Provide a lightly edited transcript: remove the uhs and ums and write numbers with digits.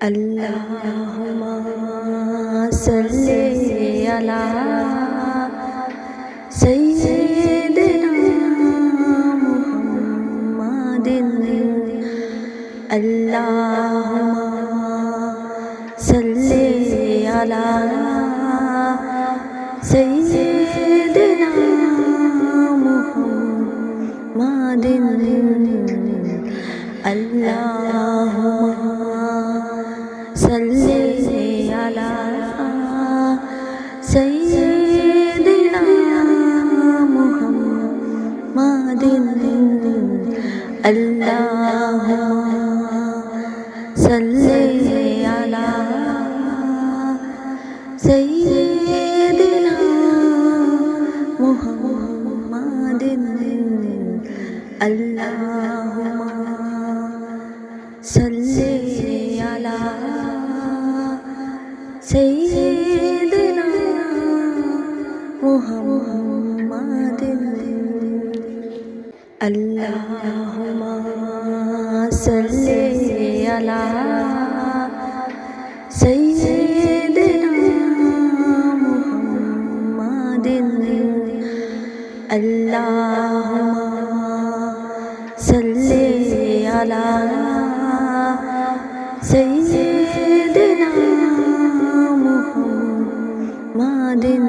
अल्लाहुम्मा सल्ली अला सय्यिदिना मुहम्मदिन। अल्लाहुम्मा सल्ली अला सय्यिदिना मुहम्मदिन। अल्लाहुम्मा सल्ली अला सय्यिदिना मुहम्मदिन। अल्लाहुम्मा सल्ली अला सय्यिदिना मुहम्मदिन। अल्लाहुम्मा सल्ली अला सय्यिदिना मुहम्मदिन। अल्लाहुम्मा सल्ली अला सय्यिदिना मुहम्मदिन। अल्लाहुम्मा सल्ली अला सय्यिदिना मुहम्मदिन।